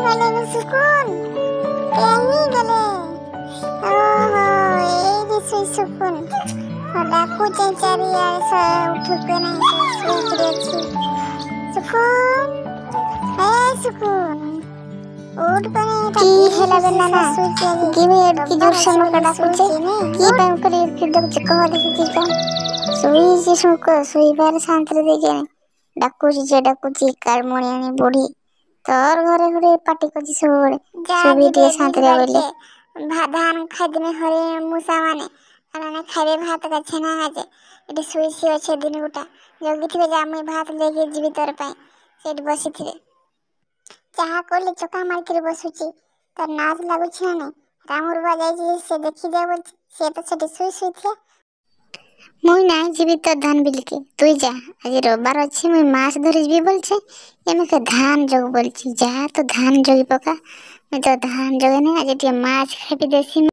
गले सुकून कहीं गले ओहो ये सुई सुकून डाकू चारी से उठुक नहीं सुई सुकून ए सुकून उठ पने की हेला बेला ना गिवे की जोर से मका डाकू की टाइम करे की दब कह देखि की का सुई से सुको सुई बार शांत रे देके डाकू कालमणियानी बुढ़ी तोर घरे घरे पाटी कछि सब बड़े सुबी टिए शांत रे बोले धान खाद में हरे मुसा माने अने खाइबे भात का छेना आजे एटी सुईसी अच्छे दिन गुटा जल्दी थिबे जा मुई भात लेके जीवी तोर पई सेठ बसी थिबे चाहा कोली चका मार के बसुची तर नाच लागु छी ना रामुरबा जाई से देखि दे बोल से तो सेठी सुई सुई थे मुई ना जीवी तो धान बिलके तुई जा आज रविवार अच्छी मुई मास धरी जीवी बोलछे एमे के धान जग बोलछी जा तो धान जगी पका मैं तो धान जगे ने आज टिया माछ खाबी देसी।